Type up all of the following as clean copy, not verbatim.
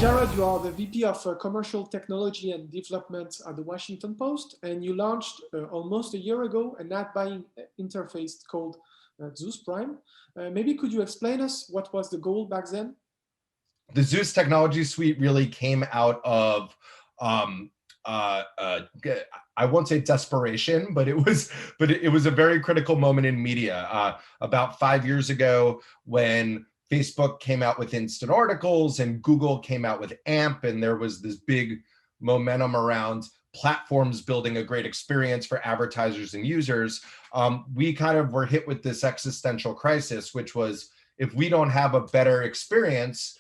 Jarrod, you are the VP of Commercial Technology and Development at the Washington Post, and you launched almost a year ago an ad buying interface called ZEUS Prime. Maybe could you explain us what was the goal back then? The ZEUS technology suite really came out of I won't say desperation, but it was a very critical moment in media. About 5 years ago, when Facebook came out with instant articles and Google came out with AMP, and there was this big momentum around platforms building a great experience for advertisers and users, we kind of were hit with this existential crisis, which was, if we don't have a better experience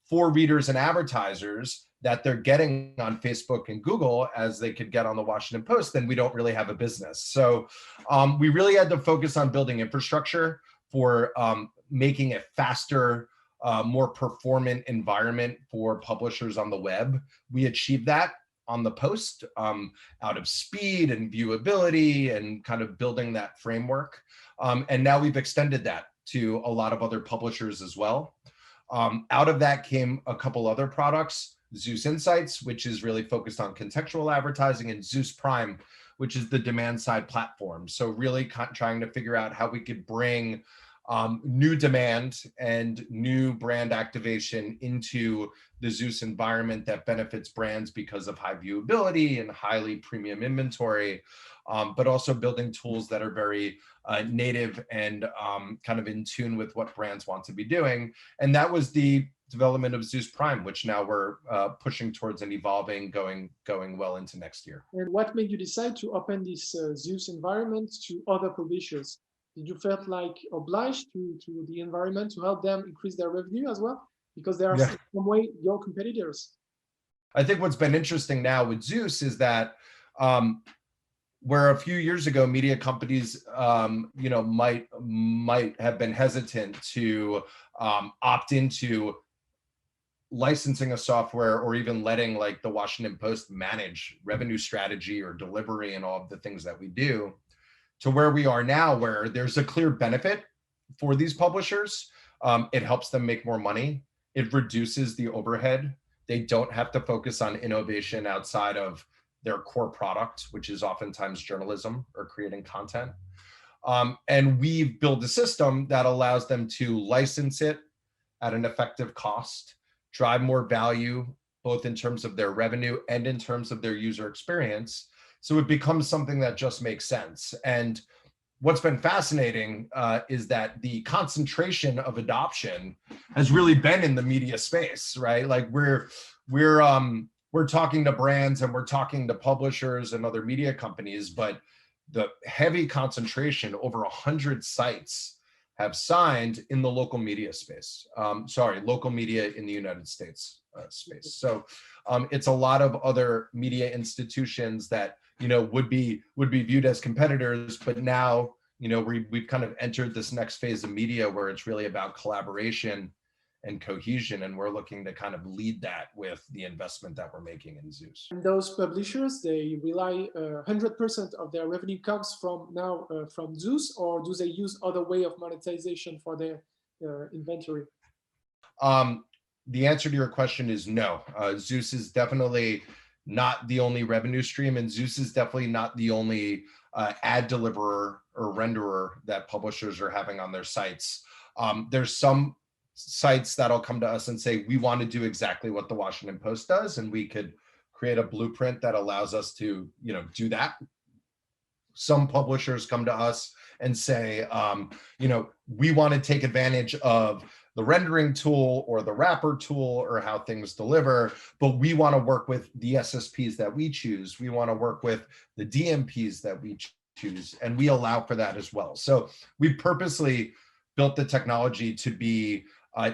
for readers and advertisers that they're getting on Facebook and Google as they could get on the Washington Post, then we don't really have a business. So we really had to focus on building infrastructure for making a faster, more performant environment for publishers on the web. We achieved that on the Post out of speed and viewability and kind of building that framework. And now we've extended that to a lot of other publishers as well. Out of that came a couple other products, ZEUS Insights, which is really focused on contextual advertising, and ZEUS Prime, which is the demand side platform. So really trying to figure out how we could bring new demand and new brand activation into the ZEUS environment that benefits brands because of high viewability and highly premium inventory, but also building tools that are very native and kind of in tune with what brands want to be doing. And that was the development of ZEUS Prime, which now we're pushing towards and evolving, going well into next year. And what made you decide to open this ZEUS environment to other publishers? Did you felt like obliged to the environment to help them increase their revenue as well? Because they are in some way your competitors. I think what's been interesting now with ZEUS is that where a few years ago media companies might have been hesitant to opt into licensing a software or even letting like the Washington Post manage revenue strategy or delivery and all of the things that we do, to where we are now, where there's a clear benefit for these publishers. It helps them make more money. It reduces the overhead. They don't have to focus on innovation outside of their core product, which is oftentimes journalism or creating content. And we've built a system that allows them to license it at an effective cost, drive more value, both in terms of their revenue and in terms of their user experience. So it becomes something that just makes sense. And what's been fascinating is that the concentration of adoption has really been in the media space, right? Like we're talking to brands and we're talking to publishers and other media companies, but the heavy concentration, over 100 sites have signed in the local media space. Local media in the United States space. So it's a lot of other media institutions that would be viewed as competitors, but now we've kind of entered this next phase of media where it's really about collaboration and cohesion, and we're looking to kind of lead that with the investment that we're making in ZEUS. And those publishers, they rely 100% of their revenue comes from ZEUS, or do they use other way of monetization for their inventory? The answer to your question is no. ZEUS is definitely not the only revenue stream, and ZEUS is definitely not the only ad deliverer or renderer that publishers are having on their sites. There's some sites that'll come to us and say, we want to do exactly what the Washington Post does, and we could create a blueprint that allows us to do that. Some publishers come to us and say, we want to take advantage of the rendering tool or the wrapper tool or how things deliver, but we want to work with the SSPs that we choose. We want to work with the DMPs that we choose, and we allow for that as well. So we purposely built the technology to be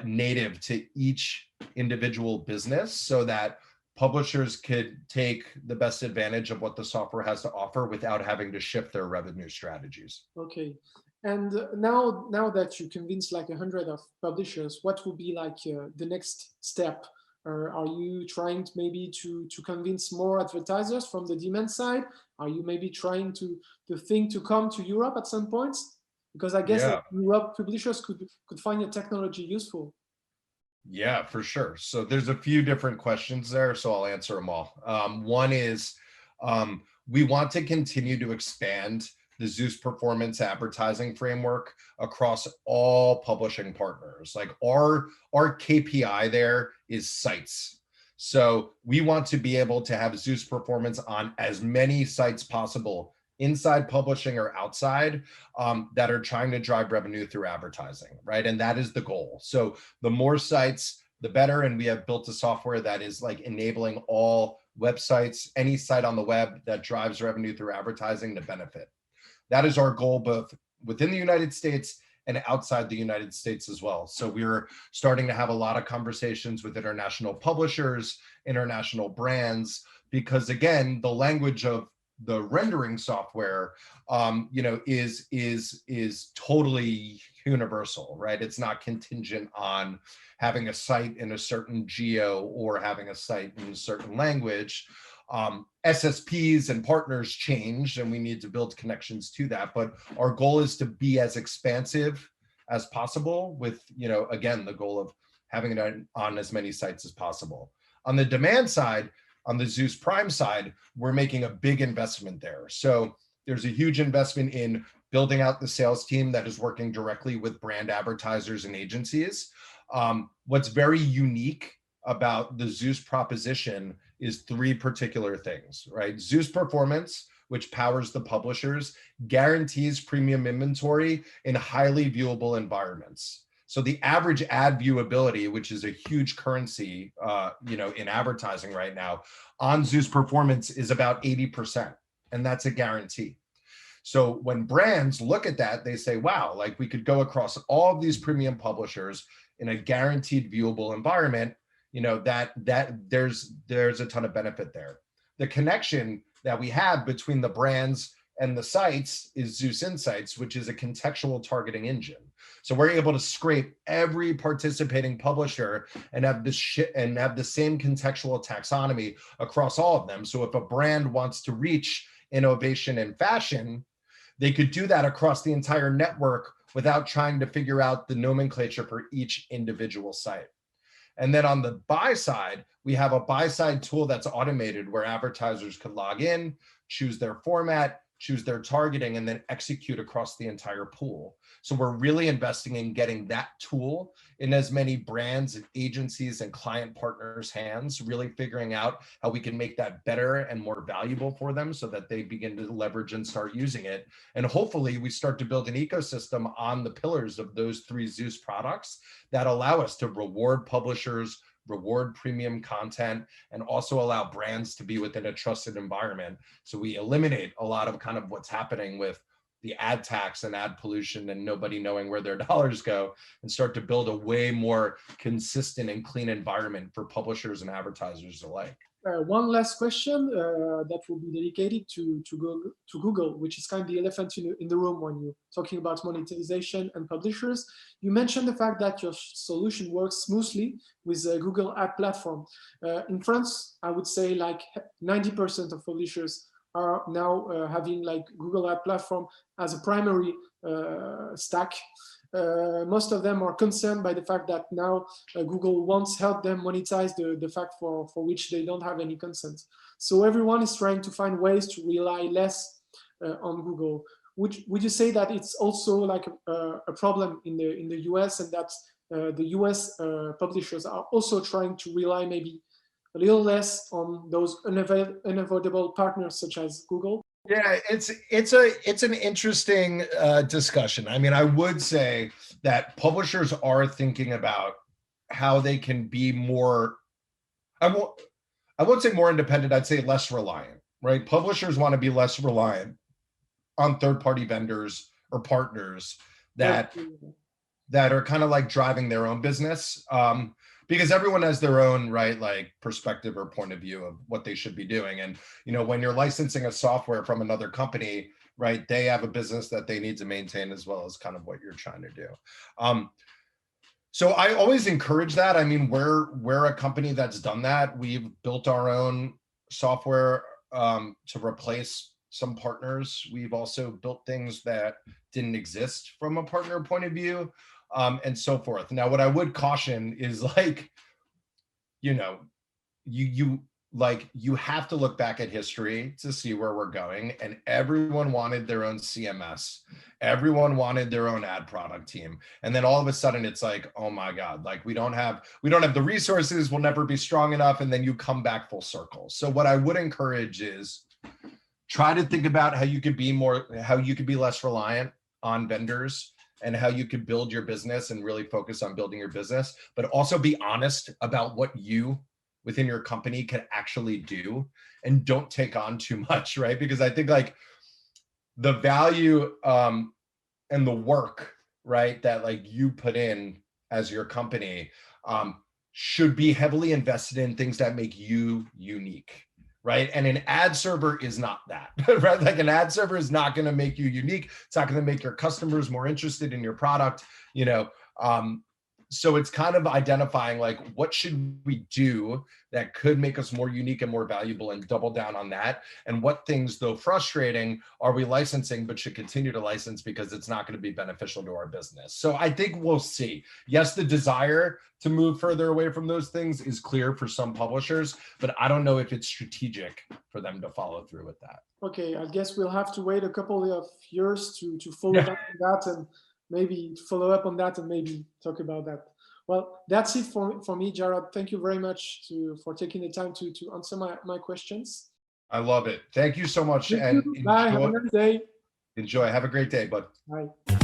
native to each individual business so that publishers could take the best advantage of what the software has to offer without having to shift their revenue strategies. Okay. And now that you convinced like 100 of publishers, what will be like the next step? Are you trying maybe to convince more advertisers from the demand side? Are you maybe trying to think to come to Europe at some point? Because I guess that Europe publishers could find your technology useful. Yeah, for sure. So there's a few different questions there, so I'll answer them all. One is, we want to continue to expand the ZEUS performance advertising framework across all publishing partners. Like our KPI there is sites. So we want to be able to have ZEUS performance on as many sites possible, inside publishing or outside, that are trying to drive revenue through advertising, right? And that is the goal. So the more sites, the better. And we have built a software that is like enabling all websites, any site on the web that drives revenue through advertising to benefit. That is our goal, both within the United States and outside the United States as well. So we're starting to have a lot of conversations with international publishers, international brands, because again, the language of the rendering software, is totally universal, right? It's not contingent on having a site in a certain geo or having a site in a certain language. SSPs and partners change, and we need to build connections to that. But our goal is to be as expansive as possible with, again, the goal of having it on as many sites as possible. On the demand side, on the ZEUS Prime side, we're making a big investment there. So there's a huge investment in building out the sales team that is working directly with brand advertisers and agencies. What's very unique about the ZEUS proposition is three particular things, right? ZEUS Performance, which powers the publishers, guarantees premium inventory in highly viewable environments. So the average ad viewability, which is a huge currency, in advertising right now, on ZEUS Performance is about 80%, and that's a guarantee. So when brands look at that, they say, wow, like we could go across all of these premium publishers in a guaranteed viewable environment, that there's a ton of benefit there. The connection that we have between the brands and the sites is ZEUS Insights, which is a contextual targeting engine. So we're able to scrape every participating publisher and have the same contextual taxonomy across all of them. So if a brand wants to reach innovation in fashion, they could do that across the entire network without trying to figure out the nomenclature for each individual site. And then on the buy side, we have a buy side tool that's automated where advertisers could log in, choose their format, choose their targeting, and then execute across the entire pool. So we're really investing in getting that tool in as many brands and agencies and client partners' hands, really figuring out how we can make that better and more valuable for them so that they begin to leverage and start using it. And hopefully we start to build an ecosystem on the pillars of those three ZEUS products that allow us to reward publishers, reward premium content, and also allow brands to be within a trusted environment. So we eliminate a lot of kind of what's happening with the ad tax and ad pollution and nobody knowing where their dollars go, and start to build a way more consistent and clean environment for publishers and advertisers alike. One last question that will be dedicated to Google, which is kind of the elephant in the room when you're talking about monetization and publishers. You mentioned the fact that your solution works smoothly with Google Ad Platform. In France, I would say like 90% of publishers are now having like Google Ad Platform as a primary stack. Most of them are concerned by the fact that now Google wants help them monetize the fact for which they don't have any consent. So everyone is trying to find ways to rely less on Google. Would you say that it's also like a problem in the US, and that the US publishers are also trying to rely maybe a little less on those unavoidable partners such as Google? Yeah, it's an interesting discussion. I mean, I would say that publishers are thinking about how they can be more, I won't say more independent, I'd say less reliant, right? Publishers want to be less reliant on third-party vendors or partners that are kind of like driving their own business. Because everyone has their own, right, like perspective or point of view of what they should be doing. And, when you're licensing a software from another company, right, they have a business that they need to maintain as well as kind of what you're trying to do. So I always encourage that. I mean, we're a company that's done that. We've built our own software to replace some partners. We've also built things that didn't exist from a partner point of view. and so forth. Now, what I would caution is like, you know, you have to look back at history to see where we're going. And everyone wanted their own CMS. Everyone wanted their own ad product team. And then all of a sudden it's like, oh my God, like we don't have the resources, we'll never be strong enough. And then you come back full circle. So what I would encourage is try to think about how you could be less reliant on vendors and how you could build your business and really focus on building your business, but also be honest about what you within your company can actually do, and don't take on too much, right? Because I think like the value and the work, right, that like you put in as your company should be heavily invested in things that make you unique, right? And an ad server is not that, right? Like an ad server is not going to make you unique. It's not going to make your customers more interested in your product, you know. So it's kind of identifying like, what should we do that could make us more unique and more valuable, and double down on that. And what things, though frustrating, are we licensing but should continue to license because it's not going to be beneficial to our business. So I think we'll see. Yes, the desire to move further away from those things is clear for some publishers, but I don't know if it's strategic for them to follow through with that. Okay, I guess we'll have to wait a couple of years to follow up on that, and maybe follow up on that and maybe talk about that. Well, that's it for me, Jarrod. Thank you very much for taking the time to answer my questions. I love it. Thank you so much. Bye. Have a nice day. Enjoy. Have a great day, bud. Bye.